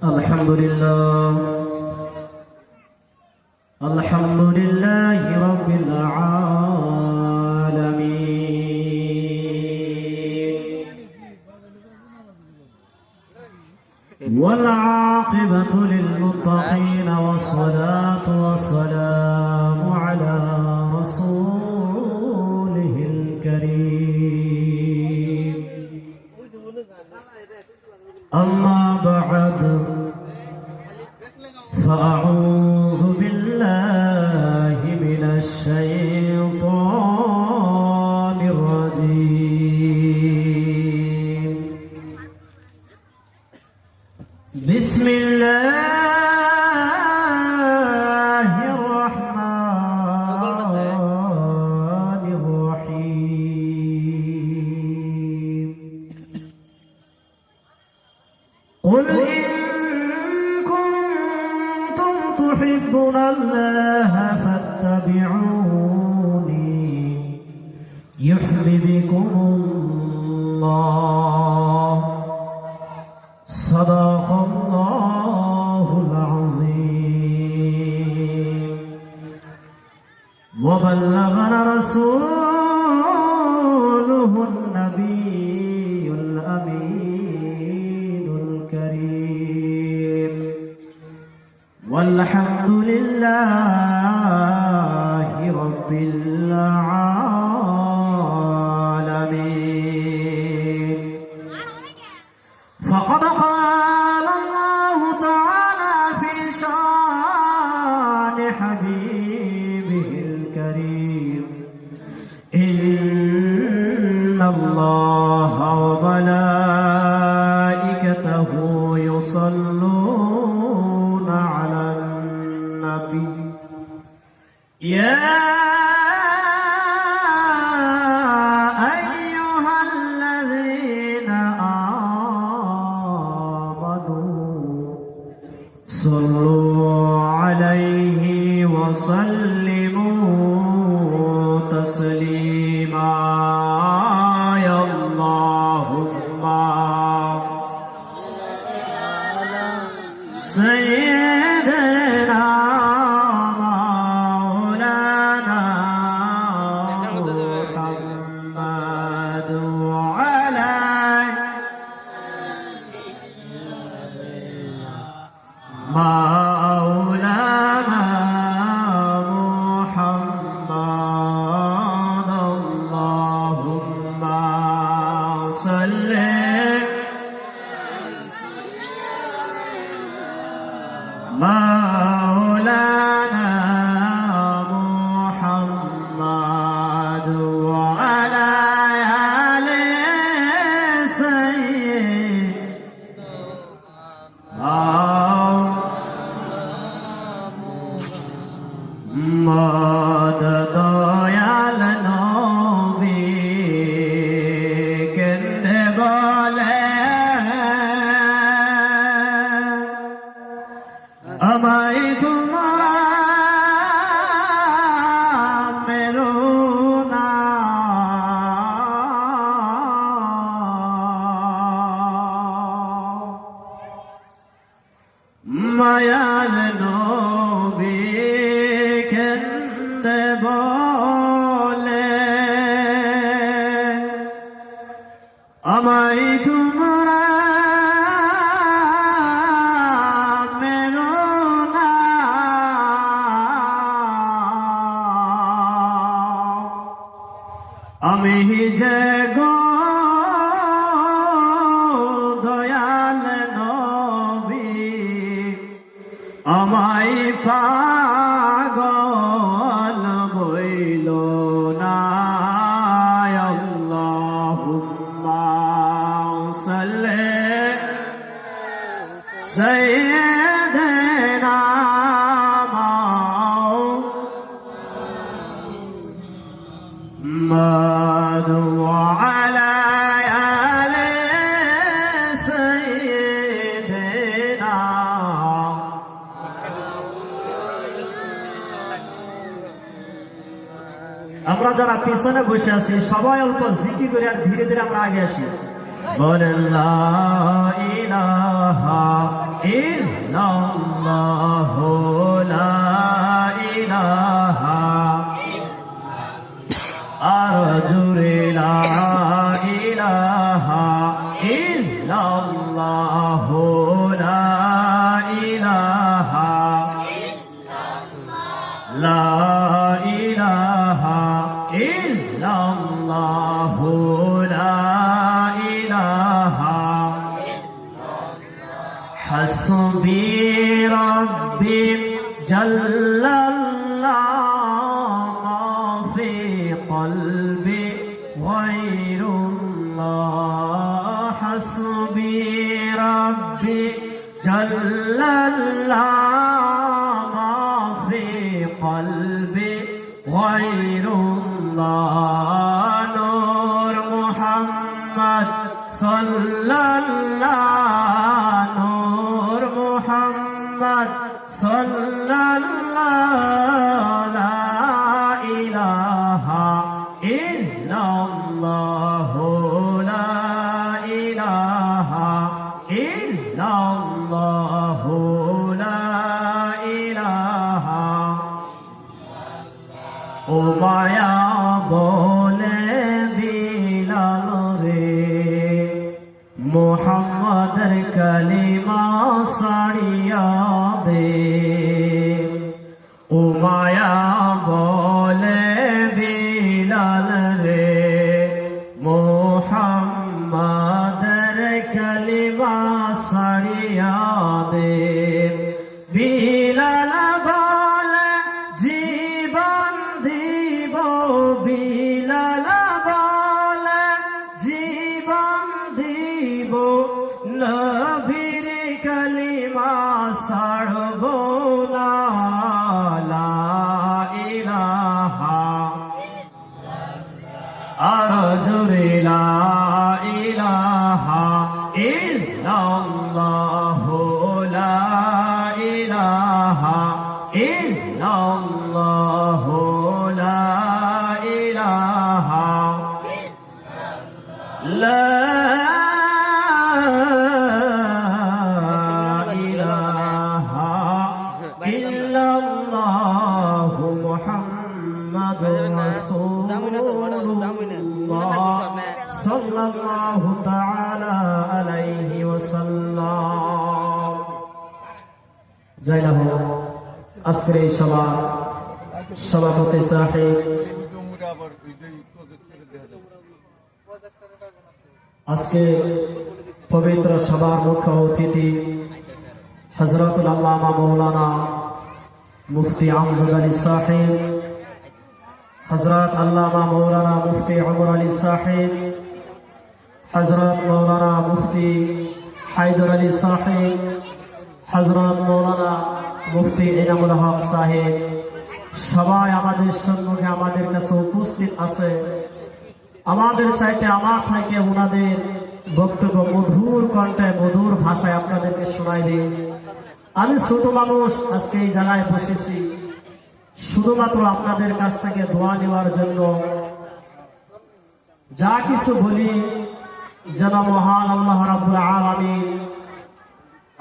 الحمد لله رب العالمين والعاقبة للمتقين والصلاة والسلام على رسوله الكريم أما بعد فأعوذ بالله من الشيطان الرجيم بسم الله الرحمن الرحيم قل تحبون الله فاتبعوني يحببكم الله صدق الله العظيم وبلغنا رسوله النبي الأمين الكريم والحمد لله رب العالمين فقد قال الله تعالى في شان حبيبه الكريم إن الله وملائكته يصلون على النبي يا أيها الذين آمنوا صلوا عليه وسلموا تسليما يا اللهم سيدنا مولانا محمد وعلى مولانا محمد اللهم صل مولانا محمد وعلى آل سيدنا محمد দয়াল নবী কেন্দে বলে আমায় তোমরা মেরো না মায়ার নবী কেন্দে বলে আমায় তোমরা আমি যে গো দয়াল নবী আমায় পাগল বইল না আল্লাহুম্মা সাল্লি সাইয়্যিদানা محمد وعلى آل سيدنا আমরা যারা পিছনে বসে আছি সবাই অল্প জিকির করে আর ধীরে ধীরে আমরা আগে আসি বলেন লা ইলাহা ইল্লাল্লাহু লা ইলাহা আর জোরে লা ইলাহা ইল্লাল্লাহু লা ইলাহা লা ইলাহা ইল্লাল্লাহু লা ইলাহা হাসবি রাব্বি জাল্লাল্লাহ মা ফি কলবি গায়রুল্লাহ হাসবি রাব্বি জাল্লাল্লাহ মা ফি কলবি গায়রুল্লাহ নূর মুহাম্মদ সাল্লাল্লাহ নূর মুহাম্মদ সাল্লাল্লাহ লা ইলাহা ইল্লাল্লাহ লা ইলাহা ইল্লাল্লাহ লা ইলাহা ও মায়া বলে বিলাল রে মুহাম্মাদের কালিমা সাড়িয়া দে ও মায়া বলে বিলাল রে মুহাম্মাদের কালিমা সাড়িয়া দে বিলাল বলে জীবন দিব বিলাল বলে জীবন দিব নবীর কালিমা ছাড়ব না লা ইলাহা আর জোরে লা ইলাহা ইল্লাল্লাহু লা ইলাহা ইল্লাল্লাহু লা ইলাহা লা ইলাহা ইল্লাল্লাহু মুহাম্মাদুর রাসূলুল্লাহ সাল্লাল্লাহু তাআলা আলাইহি ওয়াসাল্লাম। জয় লাভ আজকের এই সভাপতি সাহেব আজকে পবিত্র সভার মুখ্য অতিথি হযরতুল আল্লামা মাওলানা মুফতি আমজাদ আলী সাহেব হযরত আল্লামা মাওলানা মুফতি ওমর আলী সাহেব হযরত মাওলানা মুফতি হায়দার আলী সাহেব হযরত মাওলানা মুফতি ইনামুল হক সাহেব সবাই আমাদের সম্মুখে আমাদের কাছে উপস্থিত আছে। আমাদের চাইতে আমার থেকে ওনাদের বক্তব্য মধুর কণ্ঠে মধুর ভাষায় আপনাদেরকে শোনাই দিই। আমি ছোট মানুষ আজকে এই জায়গায় বসেছি শুধুমাত্র আপনাদের কাছ থেকে দোয়া নেওয়ার জন্য। যা কিছু বলি যেন মহান আল্লাহ রাব্বুল আলামিন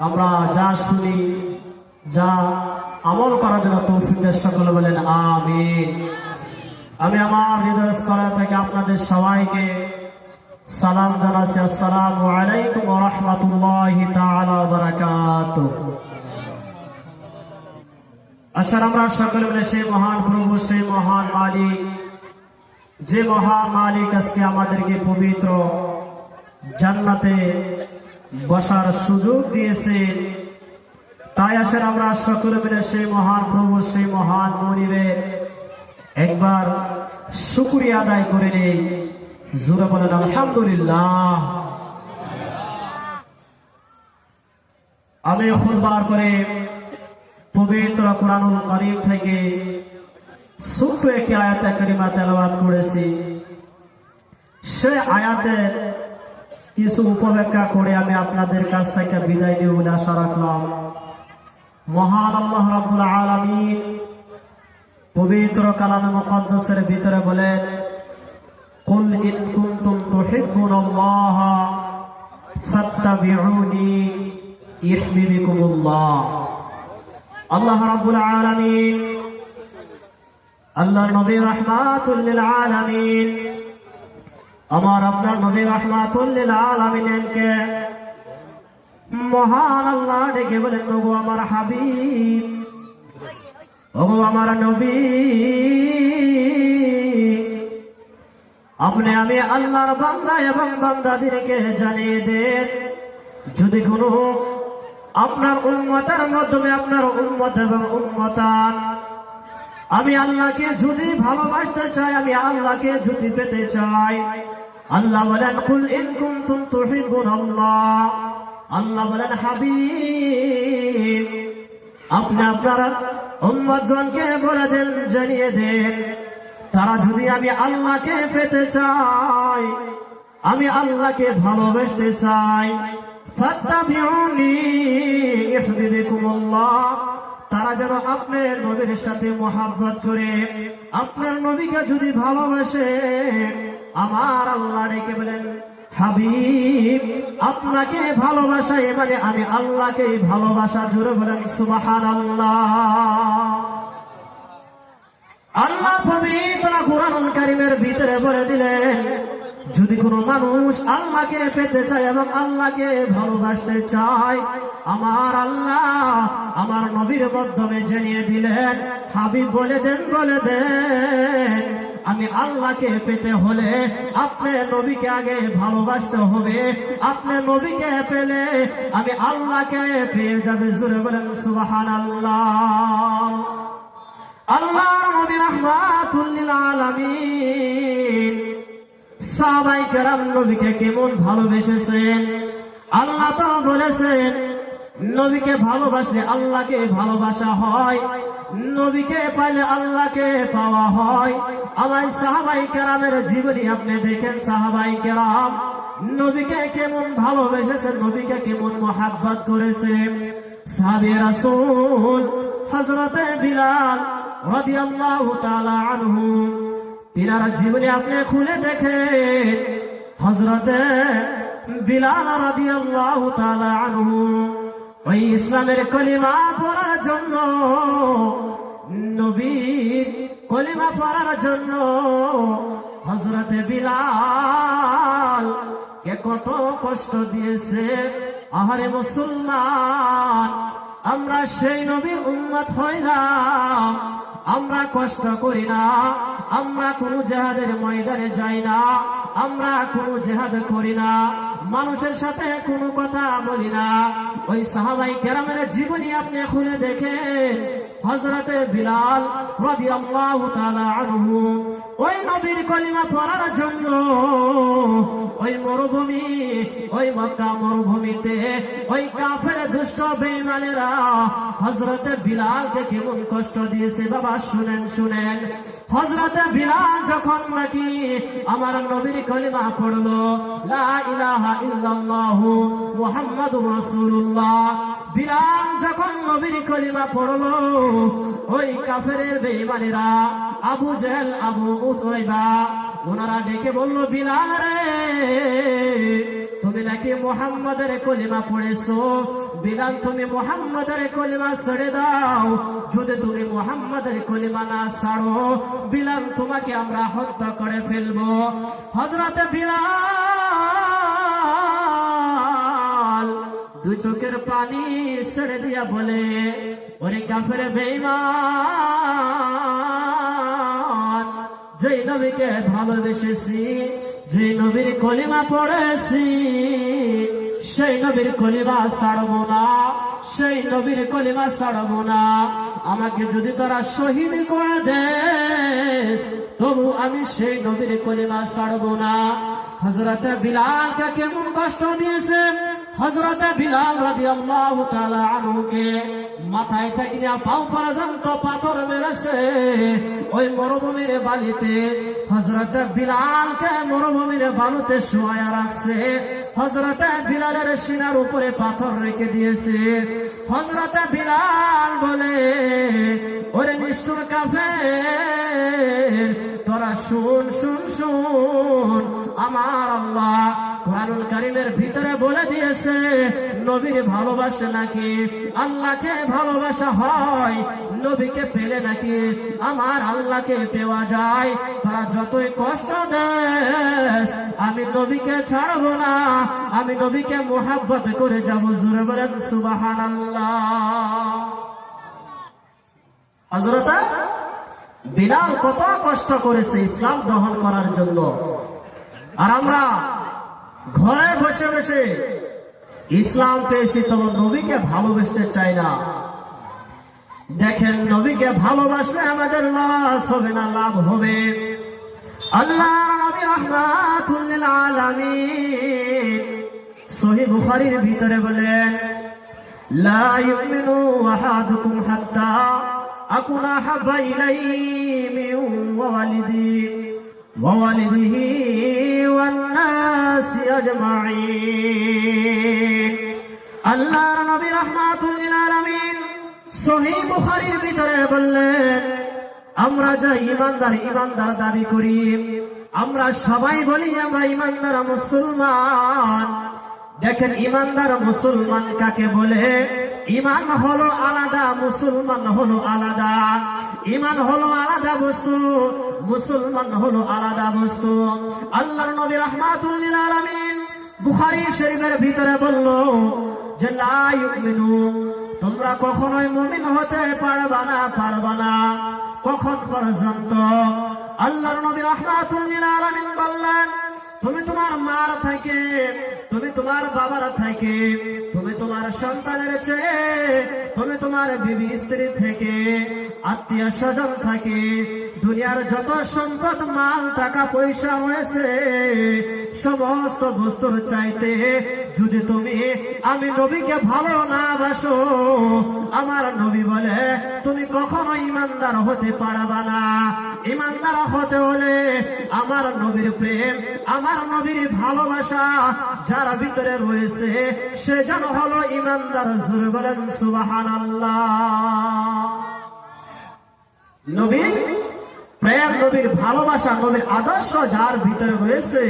আমরা যা শুনি যা আমল করার জন্য তৌফিক দেন, সকলে বলেন আমিন। আমি আমার হৃদয়স্থল থেকে আপনাদের সবাইকে সালাম জানাচ্ছি। আসসালামু আলাইকুম ওয়া রাহমাতুল্লাহি তাআলা ওয়া বারাকাতুহু। আসলে আমরা সকলে মিলে সেই মহান প্রভু সেই মহান মালিক যে মহান মালিক আজকে আমাদেরকে পবিত্র জান্নাতে বসার সুযোগ দিয়েছে, তাই আসলে আমরা সকলে মিলে সেই মহান প্রভু সেই মহান মনিবের একবার শুকরিয়া আদায় করে নেই। জোরে বলেন আলহামদুলিল্লাহ। আমি খুতবার করে পবিত্র কোরআনুল কারীম থেকে ছোট্ট একটি আয়াতে কারিমা তেলাওয়াত করেছি। সে আয়াতের কিছু উপব্যাখ্যা করে আমি আপনাদের কাছ থেকে বিদায় দিয়ে বলে আশা রাখলাম। মহান আল্লাহ রাব্বুল আলামিন পবিত্র কালামে মুকদ্দাসের ভিতরে বলেন, কুল ইন কুনতুম তুহিব্বুনাল্লাহ ফাত্তাবিউনি ইহবিবিকুমুল্লাহ। আল্লাহ রাব্বুল আলামিন আল্লাহর নবী রাহমাতুল লিল আলামিন আমার আপনার নবী রাহমাতুল লিল আলামিনকে মহান আল্লাহ ডেকে বলেন, ওগো আমার হাবিব, ওগো আমার নবী, আপনি আমি আল্লাহর বান্দা এবং বান্দাদেরকে জানিয়ে দেন, যদি কোনো আপনার উম্মতের মাধ্যমে আপনার উম্মত এবং উম্মতান আমি আল্লাহকে যদি ভালোবাসতে চাই, আমি আল্লাহকে যদি পেতে চাই, আল্লাহ বলেন কুল ইন কুনতুম তুহিব্বুনাল্লাহ, আল্লাহ বলেন হাবিব আপনি আপনার উম্মতগণকে বলে দেন, জানিয়ে দেন, তারা যদি আমি আল্লাহকে পেতে চাই, আমি আল্লাহকে ভালোবাসতে চাই, ফাত্তাবিউনি ইহবিবিকুমুল্লাহ, তারা যেন আপনার নবীর সাথে মহব্বত করে আপনার নবীকে যদি ভালোবাসে, আমার আল্লাহ ডেকে বলেন হাবিব আপনাকে ভালোবাসা মানে আমি আল্লাহকে ভালোবাসা। জুড়ে বলেন সুবহানাল্লাহ। আল্লাহ পবিত্র কুরআনুল কারীমের ভিতরে বলে দিলেন, যদি কোনো মানুষ আল্লাহকে পেতে চায় এবং আল্লাহকে ভালোবাসতে চায়, আমার আল্লাহ আমার নবীর মাধ্যমে জানিয়ে দিলেন, হাবিব বলে দেন আমি আল্লাহকে পেতে হলে আপনার নবীকে আগে ভালোবাসতে হবে, আপনার নবীকে পেলে আমি আল্লাহকে পেয়ে যাবে। জোরে বলেন সুবহানাল্লাহ। আল্লাহর নবী রাহমাতুল লিল আলামিন সাহাবায়ে কেরাম নবীকে কেমন ভালোবেসেছেন। আল্লাহ তো বলেছেন নবীকে ভালোবাসলে আল্লাহকে ভালোবাসা হয়, নবীকে পাইলে আল্লাহকে পাওয়া হয়। আমার সাহাবায়ে কেরামের জীবনী আপনি দেখেন, সাহাবায়ে কেরাম নবীকে কেমন ভালোবেসেছেন, নবীকে কেমন মহব্বত করেছেন। সাহাবী রাসূল হযরতে বিলাল রাদিয়াল্লাহু তাআলা আনহু, তিনার জীবনী আপনি খুলে দেখেন, হযরতে বিলাল রাদিয়াল্লাহু তাআলা আনহু ওই ইসলামের কলিমা পড়ার জন্য, নবীর কলিমা পড়ার জন্য হযরতে বিলাল কে কত কষ্ট দিয়েছে। আহারে মুসলমান, আমরা সেই নবীর উম্মত হইলাম, আমরা কষ্ট করি না, আমরা কোনো জিহাদের ময়দানে যাই না, আমরা কোনো জিহাদ করি না, মানুষের সাথে কোনো কথা বলি না। ওই সাহাবায়ে কেরামের জীবনী আপনি খুলে দেখেন, হযরতে বিলাল রাদিয়াল্লাহু তাআলা আনহু ওই নবীর কলিমা পড়ার জন্য ওই মরুভূমি, ওই মক্কা মরুভূমিতে ওই কাফের দুষ্ট বেঈমানেরা হযরতে বিলালকে কেমন কষ্ট দিয়েছে। বাবা শুনেন শুনেন, হযরতে বিলাল যখন নাকি আমার নবীর কলিমা পড়লো, লা ইলাহা ইল্লাল্লাহু মুহাম্মাদুর রাসূলুল্লাহ, বিলাল যখন নবীর কলিমা পড়লো, ওই কাফেরের বেঈমানেরা আবু জেহেল, আবু উতবা ওনারা ডেকে বলল, বিলাল রে তুমি নাকি মুহাম্মাদের কলিমা পড়েছো, বিলাল তুমি মুহাম্মাদের কলিমা ছেড়ে দাও, যদি তুমি মুহাম্মাদের কলিমা না ছাড়ো বিলাল তোমাকে আমরা হত্যা করে ফেলবো। হযরতে বিলাল দুই চোখের পানি ছেড়ে দিয়া বলে, ওরে কাফের বেঈমান, যেই নবীকে ভালোবেসেছি, যে নবীর কলিমা পড়েছি, সেই নবীর কলিমা ছাড়বো না, সেই নবীর কলিমা ছাড়বো না। আমাকে যদি তারা শহীদ করে দেস, তবু আমি সেই নবীর কলিমা ছাড়বো না। হযরতে বিলালকে কেমন কষ্ট দিয়েছে, হযরতে বিলাল রাদিয়াল্লাহু তাআলা আনহুকে মাথায় থেকে না পাও পর্যন্ত পাথর মেরেছে ওই মরুভূমির বালিতে। হযরত বিলালকে মরুভূমির বালুতে শোয়া রাখছে। হযরত বিলালের সিনার উপরে পাথর রেখে দিয়েছে। হযরত বিলাল বলে, ওরে নিষ্ঠুর কাফের, তোরা শুন শুন শুন, আমার আল্লাহ কুরআনুল কারীমের ভিতরে বলে দিয়েছে নবীর ভালোবাসে নাকি আল্লাহকে ভালোবাসা হয়, নবীকে পেলে নাকি আমার আল্লাহকে পেওয়া যায়। তোরা যতই কষ্ট দেস আমি নবীকে ছাড়বো না, আমি নবীকে মুহাব্বত করে যাব। জোরে বলেন সুবহানাল্লাহ। হযরত বিলাল কত কষ্ট করেছে ইসলাম গ্রহণ করার জন্য, আর আমরা ঘরে বসে বসে ইসলাম পেয়েছি তবে নবীকে ভালোবাসতে চাই না। দেখেন, নবীকে ভালোবাসলে আমাদের লস হবে না, লাভ হবে। আল্লাহর নবী রাহমাতুল লিল আলামিন সহিহ বুখারীর ভিতরে বলেন, লা ইউমিনু আহাদুকুম হাত্তা আকুনা হাব্বা ইলাইহি মিন ওয়ালিদিহি ওয়ান নাসি আজমাইন। আল্লাহর নবী রাহমাতুল লিল আলামিন সহিহ বুখারীর ভিতরে বললেন, আমরা যা ইমানদার দাবি করি, আমরা সবাই বলি আমরা ইমানদার মুসলমান। দেখেন, ইমানদার মুসলমান কাকে বলে? ইমান হলো আলাদা, মুসলমান হলো আলাদা। ইমান হলো আলাদা বস্তু, মুসলমান হলো আলাদা বস্তু। আল্লাহর নবী রাহমাতুল লিল আলামিন বুখারী শরীফের ভিতরে বলল যে লা ইউমিনু, তোমরা কখনোই মুমিন হতে পারবা না। কখন পর্যন্ত? আল্লাহর নবী রাহমাতুল লিল আলামিন বললেন, তুমি তোমার মার থেকে, তুমি তোমার বাবার থেকে, তুমি তোমার সন্তানের চেয়ে, তুমি তোমার বিবি স্ত্রী থেকে, আত্মীয় স্বজন থেকে, দুনিয়ার যত সম্পদ মাল টাকা পয়সা হয়েছে সমস্ত বস্তুর চাইতে যদি তুমি আমি নবীকে ভালো না বাসো, আমার নবী বলে তুমি কখনো ইমানদার হতে পারবা না। ইমানদার হতে হলে আমার নবীর প্রেম, আমার নবীর ভালোবাসা যার ভিতরে রয়েছে সে যেন হলো ইমানদার। জোরে বলেন সুবহানাল্লাহ। নবীর প্রেম, নবীর ভালোবাসা, নবীর আদর্শ যার ভিতরে রয়েছে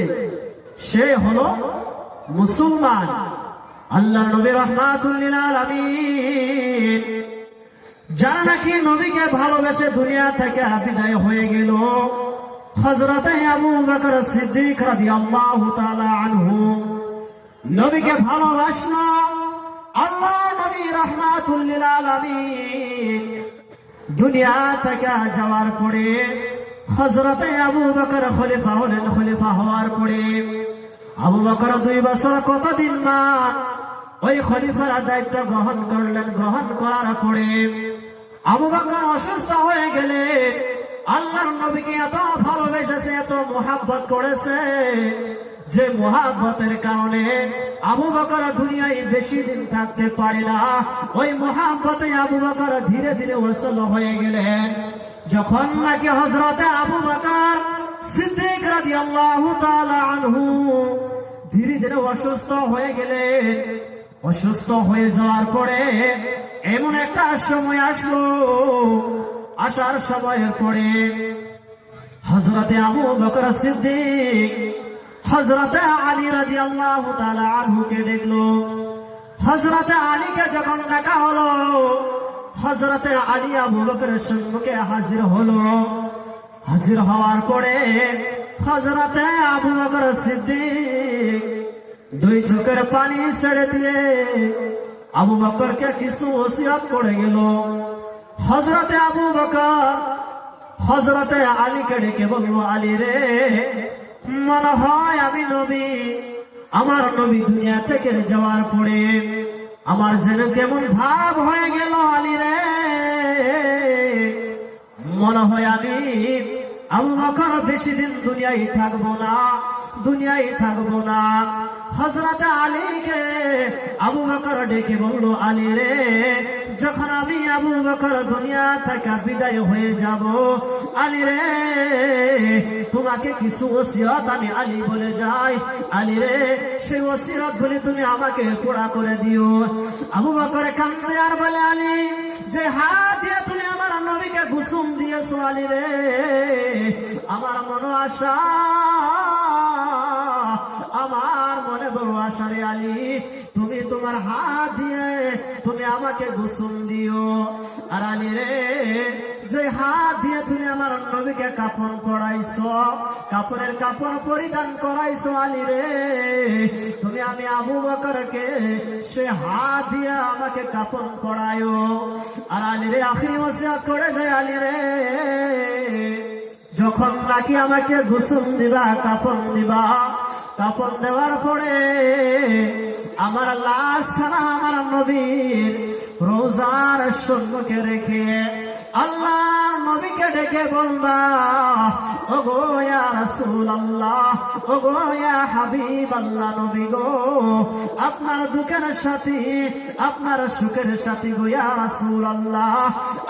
সে হলো মুসলমান। আল্লাহ নবী রাহমাতুল লিল আলামিন যারা নাকি নবীকে ভালোবেসে দুনিয়া থেকে বিদায় হয়ে গেল, হযরত আবু বকর সিদ্দিক রাদিয়াল্লাহু তাআলা আনহু নবীকে ভালোবাসলো। আল্লাহ নবী রাহমাতুল লিল আলামিন দুনিয়া থেকে যাওয়ার পরে হযরত আবু বকর খলিফা হলেন। খলিফা হওয়ার পরে আবু বকর 2 বছর কতদিন মা ওই খলিফার দায়িত্ব গ্রহণ করলেন। গ্রহণ করার পরে আবু বকর অসুস্থ হয়ে গেলে আল্লাহর নবীকে এত ভালোবেসেছে, এত মুহাব্বত করেছে যে মুহাব্বতের কারণে আবু বকর দুনিয়ায় বেশি দিন থাকতে পারে না। ওই মুহাব্বতে আবু বকর ধীরে ধীরে ওসল হয়ে গেলেন। যখন নাকি হযরত আবু বকর সিদ্দিক রাদিয়াল্লাহু তাআলা আনহু ধীরে ধীরে অসুস্থ হয়ে গেলেন, অসুস্থ হয়ে যাওয়ার পরে এমন একটা সময় আসলো, আসার সময়ের পরে হযরত আবু বকর সিদ্দিক হযরত আলী রাদিয়াল্লাহু তাআলা আনহুকে দেখলো। হযরত আলীকে যখন ডাকা হলো, হযরত আলী আবু বকরের সম্মুখে হাজির হলো। হাজির হওয়ার পরে হযরত আবু বকর সিদ্দিক 2 চোখের পানি ছেড়ে দিয়ে আবু বকরকে কিছু ওসিয়ত করে গেল। হযরত আবু বকর হযরত আলীকে ডেকে বলল, আলী রে, মনে হয় আমি নবী, আমার নবী দুনিয়া থেকে যাওয়ার পরে আমার যেন কেমন ভাব হয়ে গেল। আলী রে, মনে হয় আমি আবু বকর বেশি দিন দুনিয়ায় থাকবো না। হযরত আলীকে আবু বকর ডেকে বলল, আলী রে, যখন আমি আবু বকর দুনিয়া থেকে বিদায় হয়ে যাব, আলী রে তোমাকে কিছু ওসিয়ত আমি আলী বলে যাই, আলী রে সেই ওসিয়ত গুলি তুমি আমাকে পুরা করে দিও। আবু বকর কাঁদে আর বলে, আলী যে হাত দিয়ে তুমি আমার নবীকে কুসুম দিয়েছো, আলী রে আমার মনে আশা, আমার মনে বড় আশা রে আলী, তুমি তোমার হাত দিয়ে তুমি আমাকে কুসুম দিও। আর আলী রে যে হাত দিয়ে তুমি আমার নবীকে কাফন পরাইছো, কাপড়ের কাপড় পরিধান করাইছো, আলী রে তুমি আমি আবু বকরকে সে হাত দিয়ে আমাকে কাফন পরায়ো। আর আলী রে আখিরি ওসিয়ত করে যায়, আলী রে যখন নাকি আমাকে গোসল দিবা, কাফন দিবা, কাফন দেওয়ার পরে আমার লাশ খানা আমার নবীর রোজার সম্মুখে রেখে আল্লাহ নবীকে ডেকে বলবা, ওগো ইয়া রাসূলুল্লাহ, ওগো ইয়া হাবিবাল্লাহ, নবী গো আপনার দুঃখের সাথী, আপনার সুখের সাথী গো ইয়া রাসূলুল্লাহ,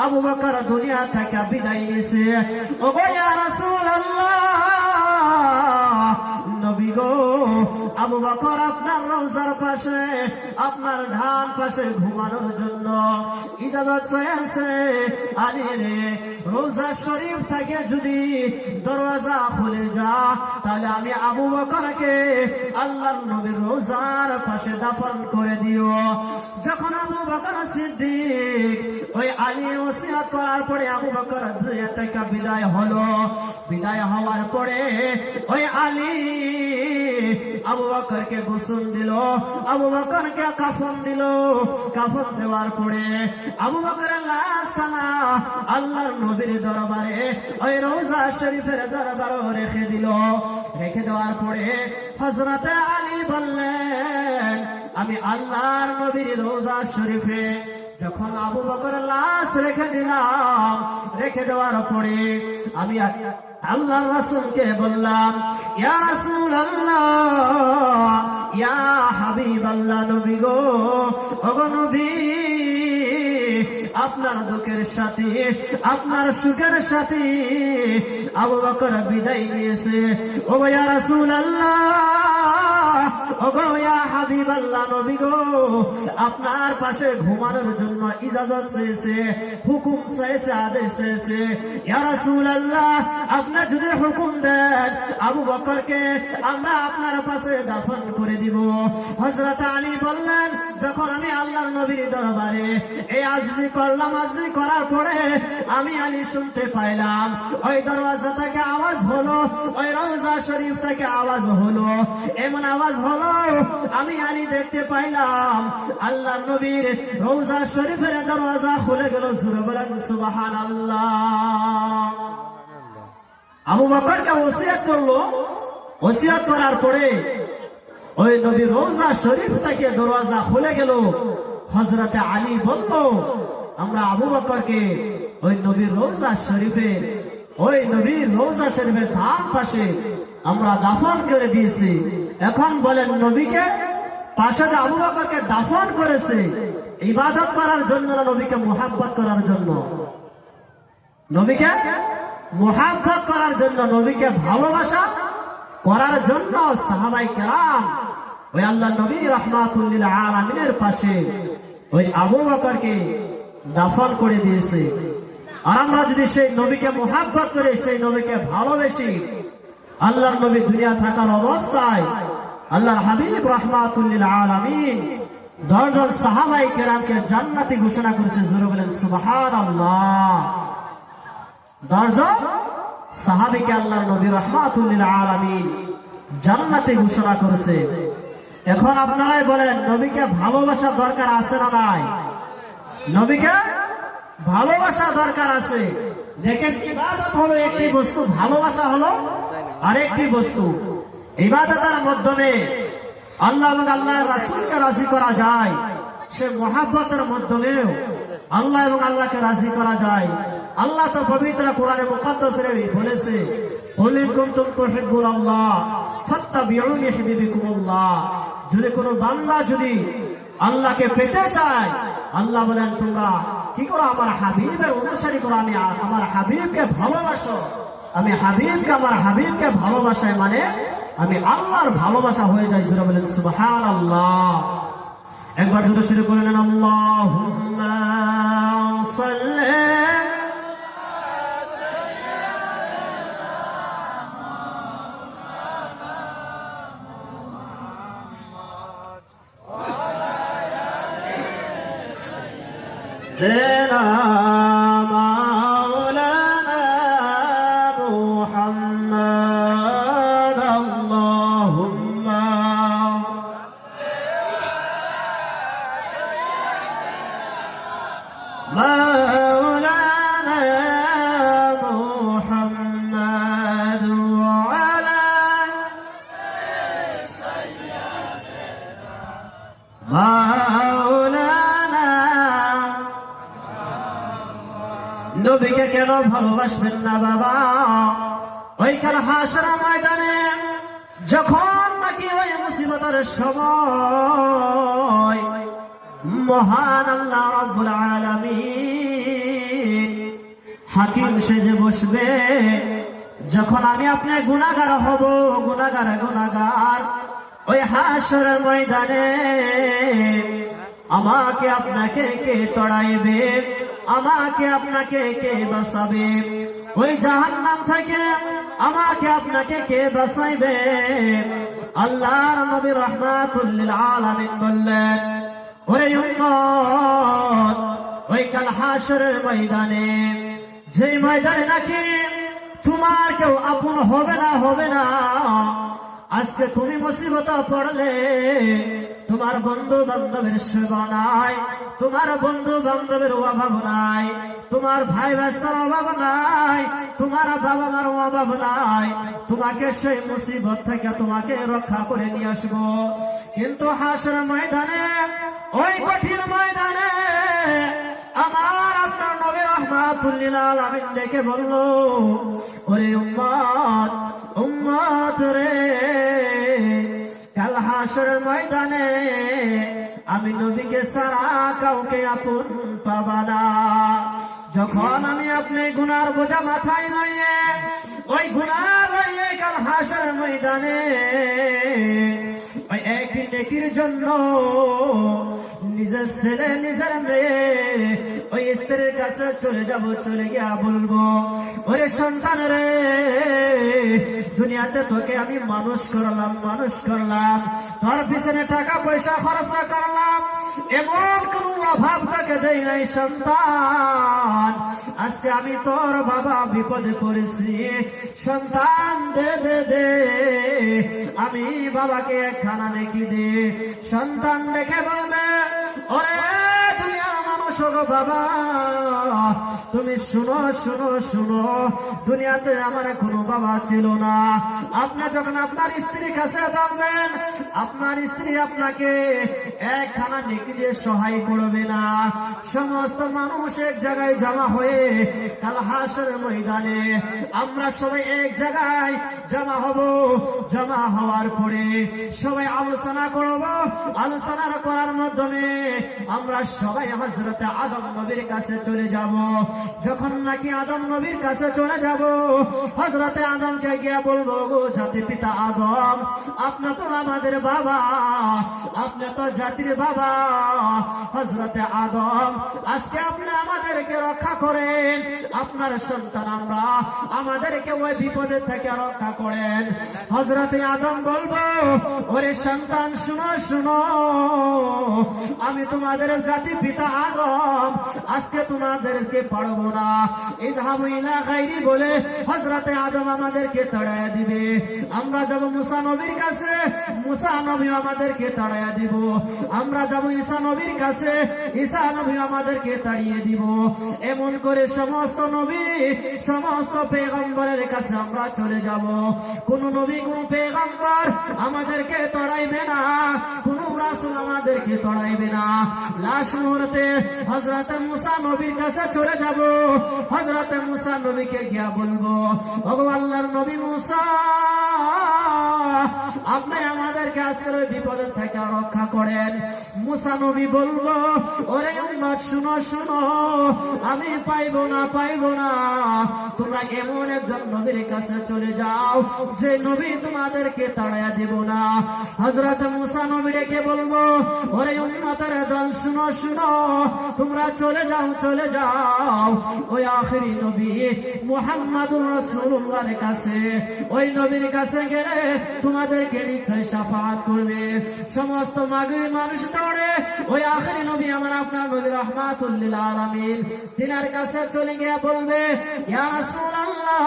আবু বকর দুনিয়া থেকে বিদায় নিছে, ওগো ইয়া রাসূলুল্লাহ, নবী গো আবু বকর আপনার রওজার পাশে, আপনার ডান পাশে ঘুমানোর জন্য ইজাজত চেয়েছে। আলী রে রওজা শরীফ থেকে যদি দরওয়াজা খুলে যা, তাহলে আমি আবু বকরকে আল্লাহর নবীর রওজার পাশে দাফন করে দিও। যখন আবু বকর সিদ্দিক ওই আলীর ওসিয়ত করার পরে আবু বকর দুনিয়া থেকে বিদায় হলো, বিদায় হওয়ার পরে ওই আলী আবু বকরকে গোসল দিল, আবু বকরকে কাফন দিল, কাফন দেওয়ার পরে আবু বকরের লাশ খানা আল্লাহর নবীর দরবারে ওই রওজা শরীফের দরবারে রেখে দিল। রেখে দেওয়ার পরে হযরতে আলী বললেন, আমি আল্লাহর নবীর রওজা শরীফে যখন আবু বকরের লাশ রেখে দিলাম, রেখে দেওয়ার পরে আমি আল্লাহর রাসূলকে বললাম, ইয়া রাসূলুল্লাহ, ইয়া হাবিবাল্লাহ, নবী গো, ওগো নবী আপনার দুঃখের সাথী, আপনার সুখের সাথী আবু বকর বিদায় নিয়েছে, ওগো ইয়া রাসূলুল্লাহ, ওগো ইয়া হাবিবাল্লাহ, নবী গো আপনার পাশে ঘুমানোর জন্য ইজাজত চেয়েছে, হুকুম চেয়েছে, আদেশ চেয়েছে, ইয়া রাসূলুল্লাহ আপনি যদি হুকুম দেন আবু বকরকে আমরা আপনার পাশে দাফন করে দিব। হযরত আলী বললেন, যখন আমি আল্লাহর নবীর দরবারে এই আরজি করলাম, আরজি করার পরে আমি আলী শুনতে পাইলাম ওই দরওয়াজা থেকে আওয়াজ হলো, ওই রওজা শরীফ থেকে আওয়াজ হলো, এমন আওয়াজ হলো আমি আলী দেখতে পাইলাম আল্লাহর নবীর রওজা শরীফের দরওয়াজা খুলে গেল। জোরে বলেন সুবহানাল্লাহ। আবু বকরকে ওসিয়ত করলো, ওসিয়ত করার পরে ওই নবীর রওজা শরীফ থেকে দরওয়াজা খুলে গেল। হযরতে আলী বলল, আমরা আবু বকরকে ওই নবীর রওজা শরীফে, ওই নবীর রওজা শরীফের ডান পাশে আমরা দাফন করে দিয়েছি। এখন বলেন, নবীকে পাশে যে আবু বকরকে দাফন করেছে ইবাদত করার জন্য না নবীকে মুহাব্বত করার জন্য? নবীকে মুহাব্বত করার জন্য, নবীকে ভালোবাসা করার জন্য সাহাবায়ে কেরাম ওই আল্লাহ নবী রাহমাতুল লিল আলামিনের পাশে ওই আবু বকরকে দাফন করে দিয়েছে। আর আমরা যদি সেই নবীকে মুহাব্বত করে, সেই নবীকে ভালোবেসি, আল্লাহর নবী দুনিয়া থাকার অবস্থায় আল্লাহর হাবিব রাহমাতুল লিল আলামিন 10 জন সাহাবায়ে কেরামকে জান্নাতি ঘোষণা করেছে। জোরে বলেন সুবহানাল্লাহ। 10 জন সাহাবীকে আল্লাহর নবী রাহমাতুল লিল আলামিন জান্নাতি ঘোষণা করেছে। এখন আপনারাই বলেন, নবীকে ভালোবাসা দরকার আছে না নাই? নবীকে ভালোবাসা দরকার আছে। দেখেন, ইবাদত হলো একটি বস্তু, ভালোবাসা হলো আরেকটি বস্তু। ইবাদতের মাধ্যমে আল্লাহ এবং আল্লাহর রাসূলকে রাজি করা যায়, সে মুহাব্বতের মাধ্যমেও আল্লাহ এবং আল্লাহকে রাজি করা যায়। আল্লাহ তো পবিত্র কোরআনে মুকাদ্দাসে বলেছে, কুল ইন কুনতুম তুহিব্বুনাল্লাহ ফাত্তাবিউনি ইউহিব্বুকুমুল্লাহ। যদি কোনো বান্দা যদি আল্লাহকে পেতে চায়, আল্লাহ বলেন তোমরা কি করো, আমার হাবিবের অনুসারী করো, আমি আমার হাবিবকে ভালোবাসো। আমি হাবিবকে, আমার হাবিবকে ভালোবাসায় মানে আমি আল্লাহর ভালোবাসা হয়ে যাই। জোরে বলেন সুবহানাল্লাহ। একবার জোরে শুরু করে নেন, আল্লাহুম্মা সাল্লি على مولانا محمد اللهم مولانا محمد وعلى مولانا। নবীকে কেন ভালোবাসবেন না বাবা? ওই কাল হাসরের ময়দানে যখন নাকি ওই মুসিবতের সময় মহান আল্লাহ রাব্বুল আলামিন হাকিম সেজে বসবে, যখন আমি আপনি গুনাহগার হব, গুনাহগার ওই হাসরের ময়দানে আমাকে আপনাকে কে তড়াইবে, আমাকে আপনাকে কে বাঁচাবে? ওই জাহান্নাম থেকে আমাকে আপনাকে কে বাঁচাইবে? আল্লাহর নবী রাহমাতুল লিল আলামিন বললেন, ওরে উম্মত, ওই কাল হাসরের ময়দানে, যে ময়দানে নাকি তোমার কেউ আপন হবে না। আজকে তুমি মুসিবতে পড়লে তোমার বন্ধু বান্ধবের সেবা নাই, তোমার বন্ধু বান্ধবের অভাব নাই, তোমার ভাই ভাইস্তার অভাব নাই, তোমার বাবা মার অভাব নাই। তোমাকে সেই মুসিবত থেকে তোমাকে রক্ষা করে নিয়ে আসবো। কিন্তু হাসরের ময়দানে, ওই কঠিন ময়দানে আমার আপনার নবী রাহমাতুল লিল আলামিন ডেকে বলল, ওরে উম্মত, উম্মত রে, কাল হাসরের ময়দানে আমি নবীকে ছাড়া কাউকে আপন পাবা না। যখন আমি আপনি গুনার বোঝা মাথায় লইয়ে, ওই গুনাহ লইয়ে কাল হাসরের ময়দানে ওই একই নেকির জন্য নিজের ছেলে নিজের মেয়ে ওই স্ত্রীর কাছে চলে গিয়া বলবো, ওরে সন্তান রে, দুনিয়াতে তোকে আমি মানুষ করলাম, তোর পিছনে টাকা পয়সা খরচ করলাম, এমন কোন অভাব তাকে দেই নাই সন্তান। আজকে আমি তোর বাবা বিপদে পড়েছি, সন্তান দে দে দে, আমি বাবাকে একখানা নেকি দে। সন্তান দেখে বলবে, ওরে দুনিয়ার মানুষ গো বাবা, তুমি শুনো, দুনিয়াতে আমার কোনো বাবা ছিল না। আপনি যখন আপনার স্ত্রীর কাছে বলবেন, আপনার স্ত্রী আপনাকে একখানা নেকি দিয়ে সহায় করবে না। সমস্ত মানুষ এক জায়গায় জমা হয়ে কাল হাসরের ময়দানে আমরা সবাই এক জায়গায় জমা হব। জমা হওয়ার পরে সবাই আলোচনা করব, আলোচনা করার মাধ্যমে আমরা সবাই হযরতে আদম নবীর কাছে চলে যাব। যখন নাকি আদম নবীর কাছে চলে যাব, হযরতে আদমকে গিয়ে বলবো, গো জাতির পিতা আদম, আপনি তো আমাদের বাবা, আপনি তো জাতির বাবা। হযরতে আদম, আজকে আপনি আমাদেরকে রক্ষা করেন, আপনার সন্তান আমরা, আমাদেরকে ওই বিপদের থেকে রক্ষা করেন। হযরতে আদম বলবো, ওরে সন্তান শুনো, আমি তোমাদের জাতি পিতা আদম, আজকে তোমাদেরকে পারবো না। ইযহাবু ইলা গায়রি বলে হযরতে আদম আমাদেরকে তাড়ায়া দিবে। আমরা যাব মুসা নবীর কাছে, মুসা নবী আমাদেরকে তাড়ায়া দিব। আমরা যাব ঈসা নবীর কাছে, ঈসা নবী আমাদেরকে তাড়িয়ে দিব। এমন করে সমস্ত নবী, সমস্ত পয়গম্বরের কাছে আমরা চলে যাব। কোন নবী, কোন পয়গম্বর আমাদেরকে তাড়াইবে না, কোন রাসূল আমাদেরকে তাড়াইবে না। লাশ মুহূর্তে হযরত মুসা নবীর কাছে চলে যাব। হযরত মুসা নবীকে গিয়া বলবো, ওগো আল্লাহর নবী মুসা, আপনি আমাদেরকে আজকের ওই বিপদের থেকে রক্ষা করেন। মুসা নবী বলবো, ওরে উম্মত শুনো শুনো, আমি পাইবো না তোমরা এমন একজন নবীর কাছে চলে যাও যে নবী তোমাদেরকে তাড়াইয়া দিব না। হযরত মুসা নবী ডেকে বলবো, ওরে উম্মতের দল শুনো শুনো, তোমরা চলে যাও ওই আখিরি নবী মুহাম্মদুর রাসূলুল্লাহর কাছে। ওই নবীর কাছে গেলে তোমাদেরকে নিশ্চয় শাফাআত করবে। সমস্ত মাগরিব মানুষ দৌড়ে ওই আখিরি নবী আমার আপনার নবী রাহমাতুল লিল আলামিন তিনার কাছে চলে গিয়ে বলবে, ইয়া রাসূলুল্লাহ,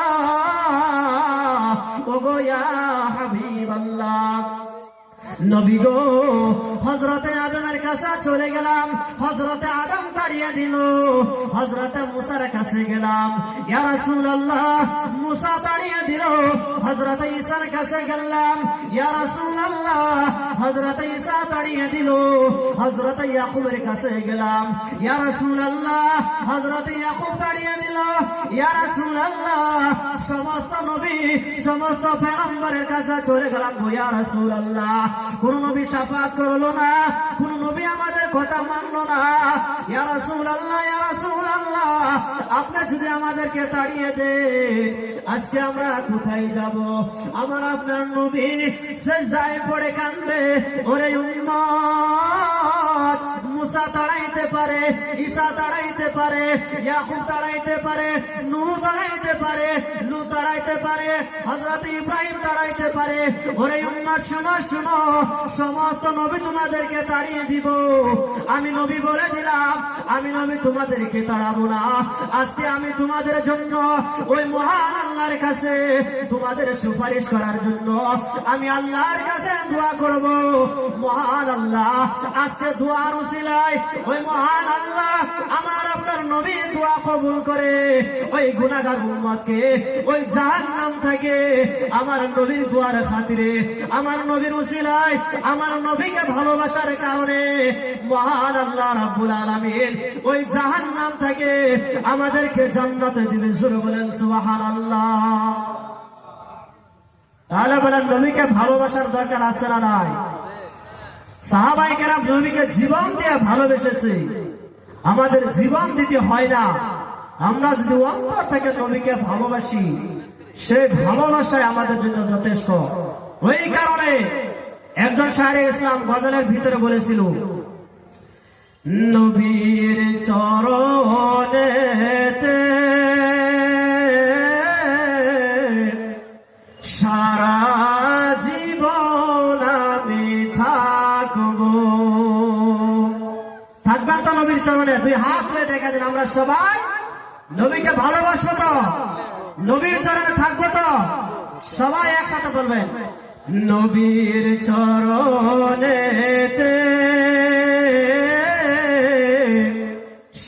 ওগো ইয়া হাবিবাল্লাহ, নবী গো, হযরতে আদমের কাছে চলে গেলাম, হযরতে আদম তাড়িয়ে দিল। হযরতে মুসার কাছে গেলাম, ইয়া রাসূলুল্লাহ, মুসা তাড়িয়ে দিল। হযরতে ঈসার কাছে গেলাম, ইয়া রাসূলুল্লাহ, হযরতে ঈসা তাড়িয়ে দিল। হযরতে ইয়াকুবের কাছে গেলাম, ইয়া রাসূলুল্লাহ, হযরতে ইয়াকুব তাড়িয়ে দিল। ইয়া রাসূলুল্লাহ, সমস্ত নবী সমস্ত পয়গম্বরের কাছে চলে গেলাম, ইয়া রাসূলুল্লাহ, কোন নবী শাফাআত করলো না, কোন নবী আমাদের কথা মানলো না। ইয়া রাসূলুল্লাহ, ইয়া রাসূলুল্লাহ, আপনি যদি আমাদেরকে তাড়িয়ে দেন, আজকে আমরা কোথায় যাব? আমার আপনার নবী সিজদায় পড়ে কাঁদবে, ওরে উম্মত, মুসা তাড়াইতে পারে, ঈসা তাড়াইতে পারে, ইয়াকুব তাড়াইতে পারে, নূহ তাড়াইতে পারে, লূত তাড়াইতে পারে, হযরত ইব্রাহিম তাড়াইতে পারে। ওরে উম্মত শুনো শুনো, সমস্ত নবী তোমাদেরকে তাড়িয়ে দিব। আমি নবী বলে দিলাম, আমি নবী তোমাদেরকে তাড়াবো না। আজকে আমি তোমাদের জন্য ওই মহান আল্লাহর কাছে তোমাদের সুপারিশ করার জন্য আমি আল্লাহর কাছে দোয়া করব। মহান আল্লাহ আজকে দোয়ার উসিলায় ওই মহান আল্লাহ আমার আপনার নবীর দোয়া কবুল করে ওই গুনাহগার উম্মতকে ওই জাহান্নাম থেকে আমার নবীর দোয়ার খাতিরে, আমার নবীর উসিলায়, আমার নবীকে ভালোবাসার কারণে মহান আল্লাহ রাব্বুল আলামিন ওই জাহান্নাম থেকে আমাদেরকে জান্নাতে দিবে। জোরে বলেন সুবহানাল্লাহ। তাহলে বলেন, নবীকে ভালোবাসার দরকার আছে না নাই? সাহাবায়ে কেরাম নবীকে জীবন দিয়ে ভালোবেসেছে, আমাদের জীবন দিতে হয় না। আমরা যদি অন্তর থেকে নবীকে ভালোবাসি, সেই ভালোবাসায় আমাদের জন্য যথেষ্ট। ওই কারণে একজন শায়রে ইসলাম গজলের ভিতরে বলেছিল, নবীর চরণেতে সারা জীবন আমি থাকবো। থাকবেন তো নবীর চরণে? দুই হাত তুলে দেখা দিন, আমরা সবাই নবীকে ভালোবাসবো তো, নবীর চরণে থাকবো তো? সবাই একসাথে বলবেন, নবীর চরণেতে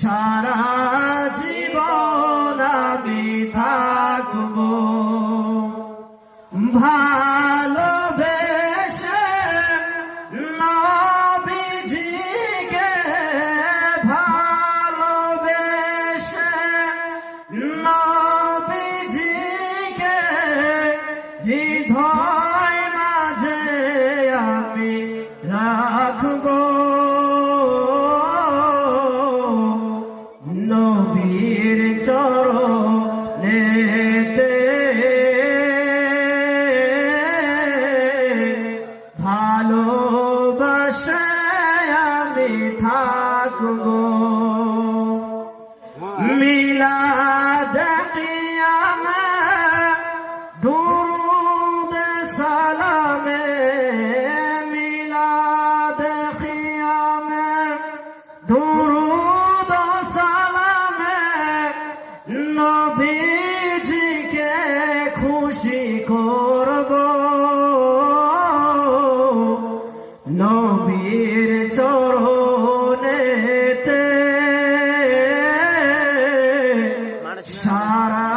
সারা জীবন আমি থাকবো, ভালোবেসে নবীজিকে, ভালোবেসে নবীজিকে হৃদয় মাঝে আমি রাখবো। নবীর চরণেতে ভালোবাসে আমি থাকবো, মিলাদ কিয়ামে দুরূদ সালামে, মিলাদ কিয়ামে দুরূদ সালামে নবীজিকে খুশি করব। নবীর চরণেতে সারা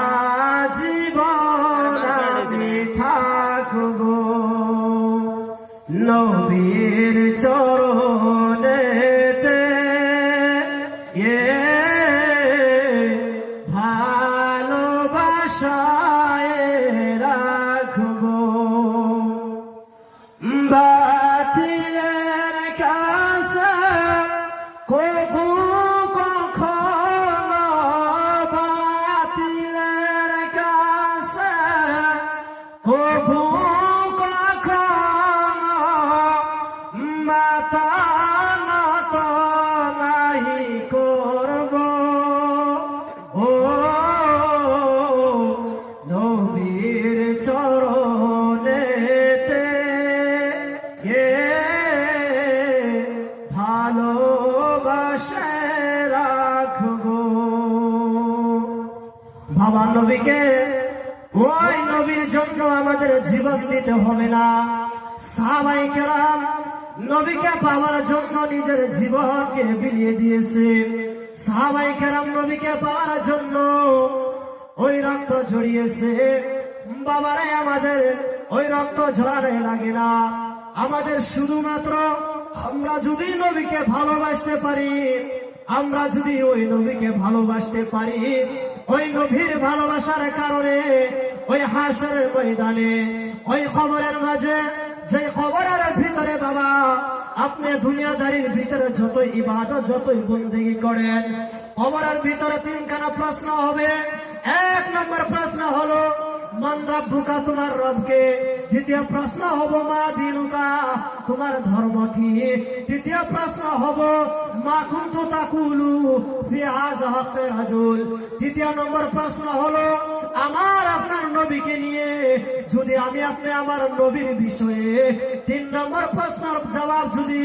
জীবন আমি থাকবো, নবীর চরণেতে ভালোবাসায় রাখবো। নবীকে, ওই নবীর জন্য আমাদের জীবন দিতে হবে না। সাহাবায়ে কেরাম নবীকে পাওয়ার জন্য নিজের জীবনকে বিলিয়ে দিয়েছে। সাহাবায়ে কেরাম নবীকে পাওয়ার জন্য ওই রক্ত ঝরিয়েছে। বাবারে, আমাদের ওই রক্ত ঝরানো লাগে না। আমাদের শুধুমাত্র আমরা যদি নবীকে ভালোবাসতে পারি, আমরা যদি ওই নবীকে ভালোবাসতে পারি, ওই নবীর ভালোবাসার কারণে ওই হাসরের ময়দানে, ওই কবরের মাঝে, যে কবরের ভিতরে বাবা আপনি দুনিয়াদারির ভিতরে যতই ইবাদত যতই বন্দেগী করেন, কবরের ভিতরে তিনখানা প্রশ্ন হবে। এক নম্বর প্রশ্ন হলো মান রাব্বুকা, তোমার রবকে। দ্বিতীয় প্রশ্ন হবো মা দিনুকা, তোমার ধর্ম কি। তৃতীয় প্রশ্ন হবো মা কুনতু তাকুলু ফি হাযা হাক্কা রাজুল। তৃতীয় নম্বর প্রশ্ন হলো আমার আপনার নবীকে নিয়ে যদি আপনি আমার নবীর বিষয়ে তিন নম্বর প্রশ্নের জবাব যদি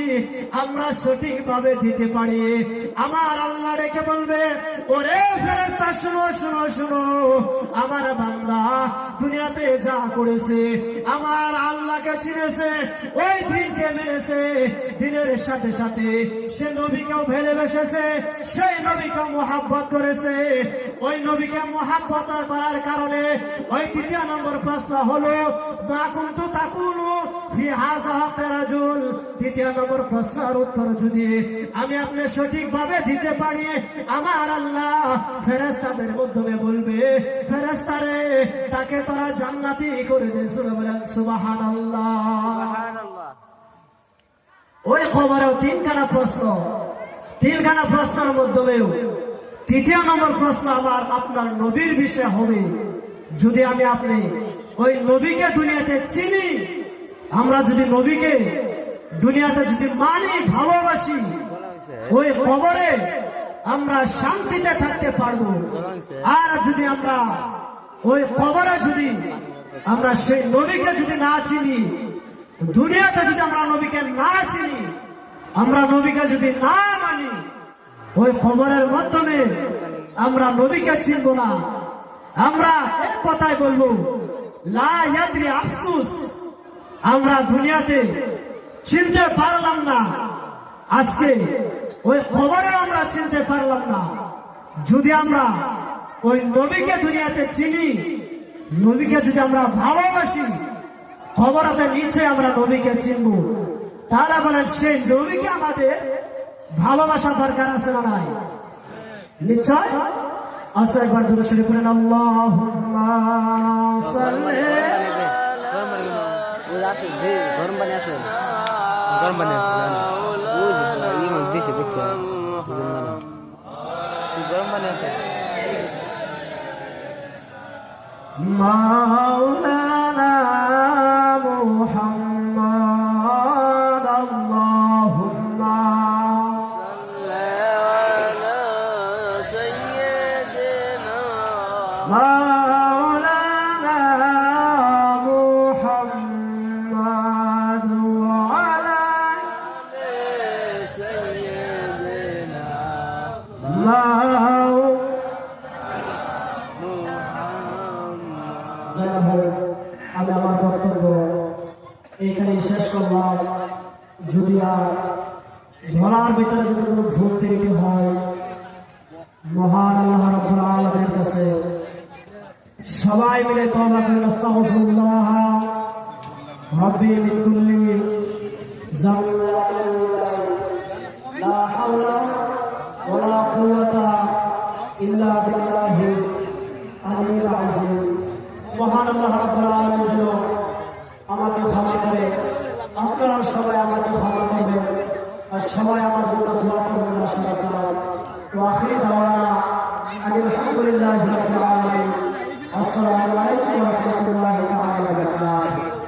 আমরা সঠিকভাবে দিতে পারি, আমার আল্লাহ ডেকে বলবে, ওরে ফেরেশতা শুনো শুনো শুনো, আমার বান্দা দুনিয়াতে যা করেছে, আমার আল্লাহকে চিনেছে, ওই দিনকে মেনেছে, দিনের সাথে সাথে সে নবীকেও ভালোবেসেছে, সেই নবীকে মোহাব্বত করেছে। ওই নবীকে মোহাব্বত করার কারণে ওই তৃতীয় নম্বর প্রশ্ন হলো মা কুনতু তাকুলু ফি হাযা হাক্কা রাজুল। তৃতীয় নম্বর প্রশ্নের উত্তর যদি আপনি সঠিকভাবে দিতে পারি, আমার আল্লাহ ফেরেশতাদের মাধ্যমে বলবে, ফেরেশতারে তাকে তোরা জান্নাতি করে দে। সুবহানাল্লাহ। ওই খবরেও তিনখানা প্রশ্ন, তিনখানা প্রশ্নের মাধ্যমেও তৃতীয় নম্বর প্রশ্ন আমার আপনার নবীর বিষয় হবে। যদি আপনি ওই নবীকে দুনিয়াতে চিনি, আমরা যদি নবীকে দুনিয়াতে যদি মানি, ভালোবাসি, ওই কবরে আমরা শান্তিতে থাকতে পারবো। আর যদি আমরা ওই কবরে যদি আমরা সেই নবীকে যদি না চিনি, দুনিয়াতে যদি আমরা নবীকে না চিনি, আমরা নবীকে যদি না মানি, ওই কবরের মাধ্যমে আমরা নবীকে চিনব না। আমরা এক কথায় বলবো লা ইয়াদরি আফসুস, আমরা দুনিয়াতে চিনতে পারলাম না, আজকে ওই কবরে আমরা চিনতে পারলাম না। যদি আমরা ওই নবীকে দুনিয়াতে চিনি, নবীকে যদি আমরা ভালোবাসি, কবরের নিচে আমরা নবীকে চিনব। তারা বলেন সেই নবীকে আমাদের ভালোবাসা দরকার আছে না নাই? নিশ্চয় আছে। একবার দুরূদ শরীফ পড়েন, আল্লাহুম্মা সাল্লি মাওলানা মুহাম্মদ, আল্লাহুম্মা সাল্লি আলা সাইয়্যিদিনা মাওলানা মুহাম্মদ ওয়া আলা আলি সাইয়্যিদিনা আমি আমার বক্তব্য এইখানে শেষ করলাম। যদি আর ধরার ভিতরে যদি কোনো ভুল ত্রুটি হয়, মহান আল্লাহ রাব্বুল আলামিনের কাছে সবাই মিলে তওবা করে আস্তাগফিরুল্লাহ রাব্বি মিন কুল্লি যামবিন লা হাওলা ওয়ালা কুওয়াতা ইল্লা বিল্লাহিল আলিয়্যিল আযীম। মহান আল্লাহ রাব্বুল আলামিন যেন আমাকে ক্ষমা করে, আপনারা সবাই আমাকে ক্ষমা করবেন, আর সবাই আমার জন্য দোয়া করবেন। আখির দাওয়ানা আলহামদুলিল্লাহি রাব্বিল আলামিন। আসসালামু আলাইকুম ওয়া রাহমাতুল্লাহি ওয়া বারাকাতুহু।